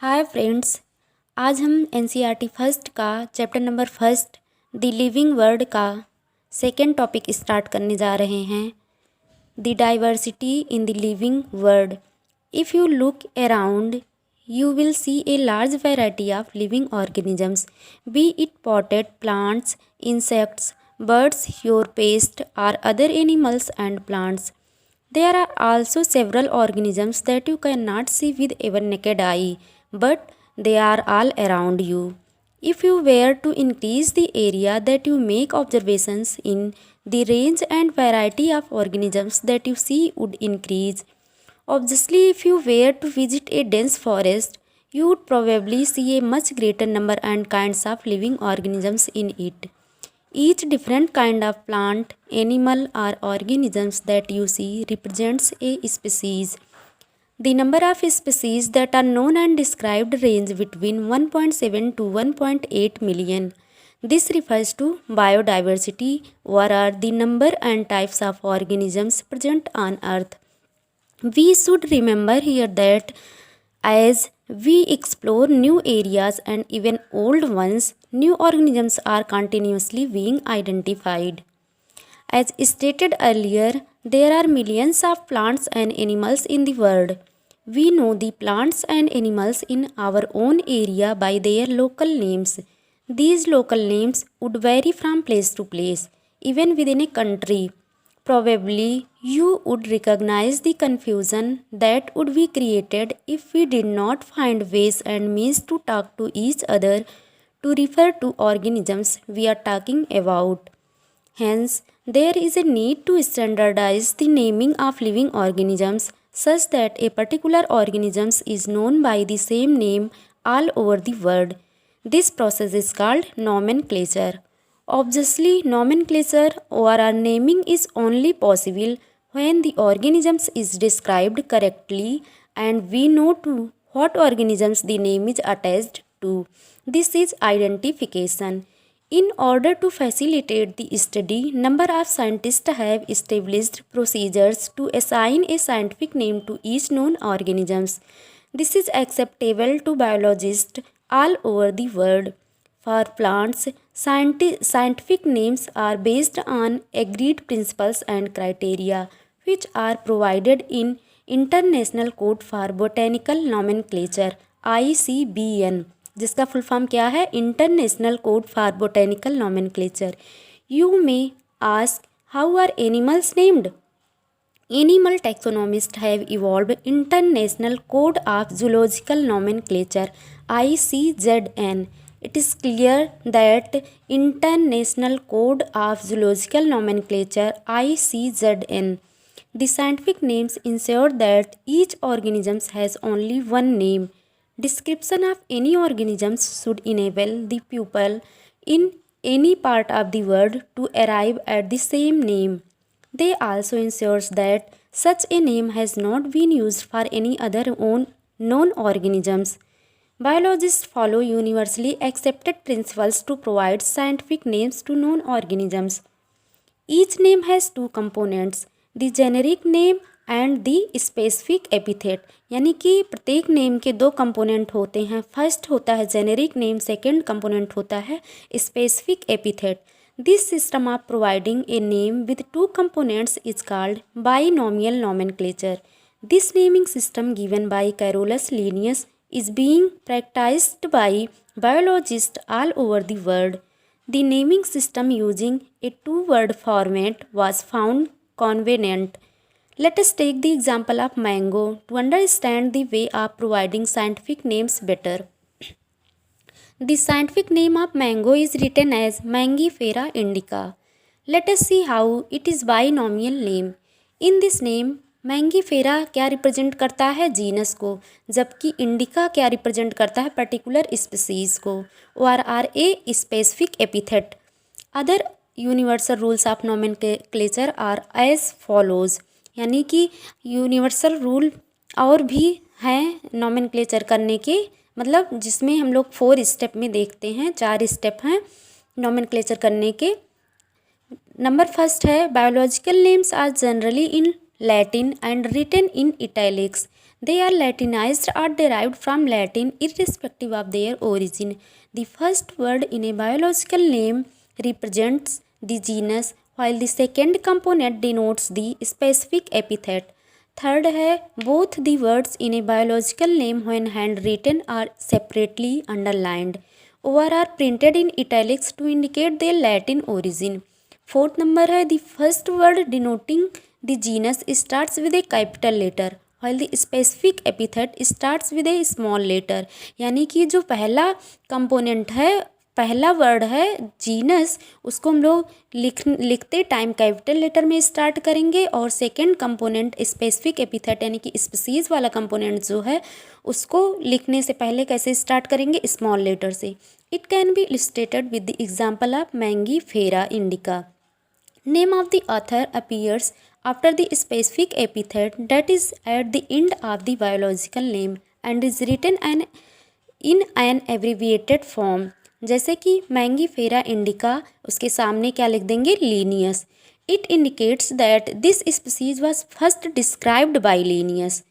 Hi friends. आज हम NCERT first का chapter number first the living word का सेकेंड टॉपिक स्टार्ट करने जा रहे हैं। The diversity in the living word. If you look around you will see a large variety of living organisms, be it potted plants, insects, birds, your pest, or other animals and plants. There are also several organisms that you cannot see with your naked eye, but they are all around you. If you were to increase the area that you make observations in, the range and variety of organisms that you see would increase. Obviously, if you were to visit a dense forest, you would probably see a much greater number and kinds of living organisms in it. Each different kind of plant, animal, or organisms that you see represents a species. The number of species that are known and described range between 1.7 to 1.8 million. This refers to biodiversity, or are the number and types of organisms present on Earth. We should remember here that as we explore new areas and even old ones, new organisms are continuously being identified. As stated earlier, there are millions of plants and animals in the world. We know the plants and animals in our own area by their local names. These local names would vary from place to place, even within a country. Probably you would recognize the confusion that would be created if we did not find ways and means to talk to each other to refer to organisms we are talking about. Hence, there is a need to standardize the naming of living organisms such that a particular organism is known by the same name all over the world. This process is called nomenclature. Obviously, nomenclature or naming is only possible when the organisms is described correctly and we know to what organisms the name is attached to. This is identification. In order to facilitate the study, number of scientists have established procedures to assign a scientific name to each known organisms. This is acceptable to biologists all over the world. For plants, scientific names are based on agreed principles and criteria, which are provided in International Code for Botanical Nomenclature (ICBN), जिसका full form क्या है? International code for botanical nomenclature. You may ask, how are animals named? Animal taxonomists have evolved International Code of Zoological Nomenclature (ICZN). It is clear that International Code of Zoological Nomenclature (ICZN), the scientific names ensure that each organism has only one name. Description of any organism should enable the pupil in any part of the world to arrive at the same name. They also ensures that such a name has not been used for any other known organisms. Biologists follow universally accepted principles to provide scientific names to known organisms. Each name has two components, the generic name and the specific epithet. यानी कि प्रत्येक name के दो component होते हैं. First होता है generic name, second component होता है specific epithet. This system of providing a name with two components is called binomial nomenclature. This naming system given by Carolus Linnaeus is being practiced by biologists all over the world. The naming system using a two-word format was found convenient. Let us take the example of mango to understand the way of providing scientific names better. The scientific name of mango is written as Mangifera indica. Let us see how it is binomial name. In this name, Mangifera क्या represent करता है? Genus को, जबकि indica क्या represent करता है? Particular species को. और are a specific epithet. Other universal rules of nomenclature are as follows. यानी कि यूनिवर्सल रूल और भी हैं नोमेनक्लेचर करने के, मतलब जिसमें हम लोग 4 स्टेप में देखते हैं. 4 स्टेप हैं नोमेनक्लेचर करने के. नंबर फर्स्ट है biological names are generally in Latin and written in italics. They are Latinized or derived from Latin irrespective of their origin. The first word in a biological name represents the genus, while the second component denotes the specific epithet. Third है both the words in a biological name when handwritten are separately underlined or are printed in italics to indicate their Latin origin. Fourth number है the first word denoting the genus starts with a capital letter while the specific epithet starts with a small letter. यानी कि जो पहला component है, पहला word है genus, उसको हम लोग लिखते टाइम कैपिटल लेटर में स्टार्ट करेंगे और सेकंड कंपोनेंट स्पेसिफिक एपिथेट यानी कि स्पीसीज वाला कंपोनेंट जो है उसको लिखने से पहले कैसे स्टार्ट करेंगे, स्मॉल लेटर से. It can be illustrated with the example of Mangifera indica. Name of the author appears after the specific epithet that is at the end of the biological name and is written in an abbreviated form. जैसे कि Mangifera indica, उसके सामने क्या लिख देंगे, Linnaeus. It indicates that this species was first described by Linnaeus.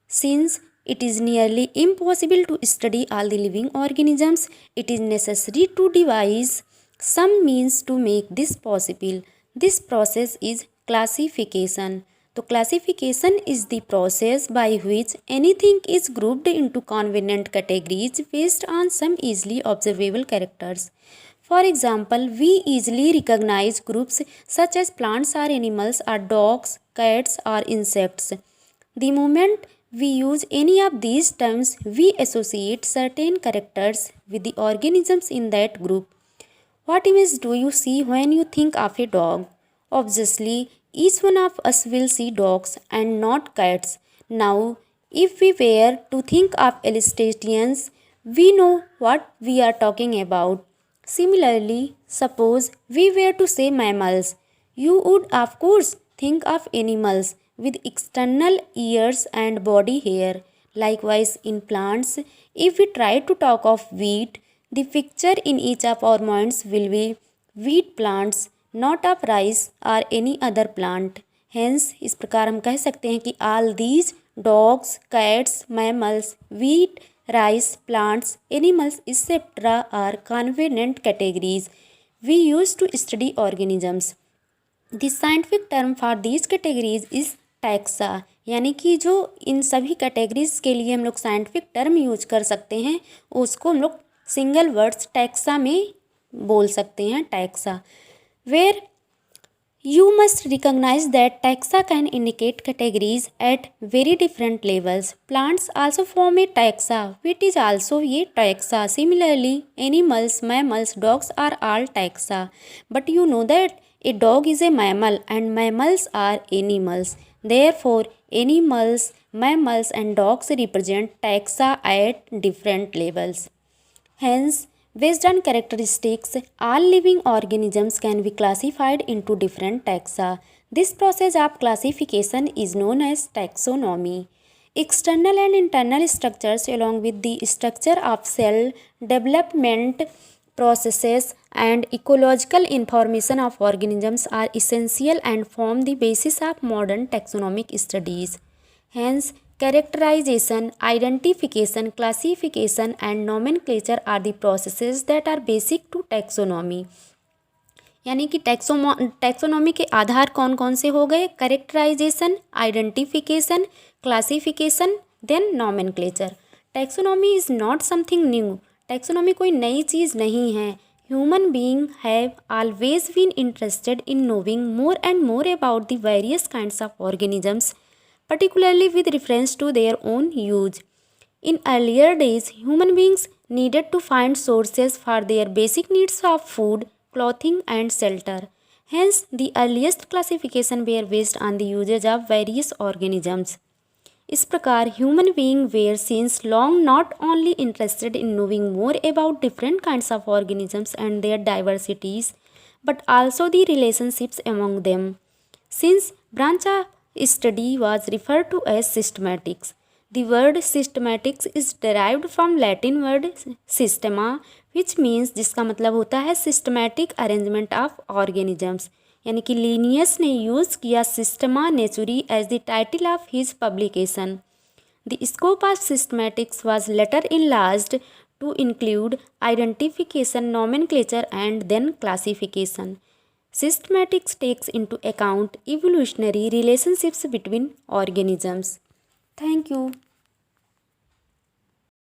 Since it is nearly impossible to study all the living organisms, it is necessary to devise some means to make this possible. This process is classification. तो classification is the process by which anything is grouped into convenient categories based on some easily observable characters. For example, we easily recognize groups such as plants or animals or dogs, cats or insects. The moment we use any of these terms, we associate certain characters with the organisms in that group. What image do you see when you think of a dog? Obviously, each one of us will see dogs and not cats. Now, if we were to think of illustrations, we know what we are talking about. Similarly, suppose we were to say mammals, you would of course think of animals with external ears and body hair. Likewise, in plants, if we try to talk of wheat, the picture in each of our minds will be wheat plants, not of rice or any other plant. Hence, इस प्रकार हम कह सकते हैं कि all these dogs, cats, mammals, wheat, rice, plants, animals, etc. are convenient categories we use to study organisms. The scientific term for these categories is taxa. यानी कि जो इन सभी कैटेगरीज के लिए हम लोग साइंटिफिक टर्म यूज कर सकते हैं उसको हम लोग सिंगल वर्ड्स टैक्सा में बोल सकते हैं, taxa. Where you must recognize that taxa can indicate categories at very different levels. Plants also form a taxa, which is also a taxa. Similarly, animals, mammals, dogs are all taxa. But you know that a dog is a mammal and mammals are animals. Therefore, animals, mammals and dogs represent taxa at different levels. Hence, based on characteristics, all living organisms can be classified into different taxa. This process of classification is known as taxonomy. External and internal structures along with the structure of cell development processes and ecological information of organisms are essential and form the basis of modern taxonomic studies. Hence, characterization, identification, classification and nomenclature are the processes that are basic to taxonomy. यानी कि taxonomy के आधार कौन कौन से हो गए, characterization, identification, classification, then nomenclature. Taxonomy is not something new. Taxonomy कोई नई चीज़ नहीं है. Human being have always been interested in knowing more and more about the various kinds of organisms, particularly with reference to their own use. In earlier days, human beings needed to find sources for their basic needs of food, clothing and shelter. Hence, the earliest classification were based on the usage of various organisms. इस प्रकार human being were since long not only interested in knowing more about different kinds of organisms and their diversities, but also the relationships among them. Since branch of study was referred to as systematics. The word systematics is derived from Latin word systema, which means, जिसका मतलब होता है systematic arrangement of organisms. यानी कि Linnaeus ने use किया Systema Naturae as the title of his publication. The scope of systematics was later enlarged to include identification, nomenclature, and then classification. Systematics takes into account evolutionary relationships between organisms. Thank you.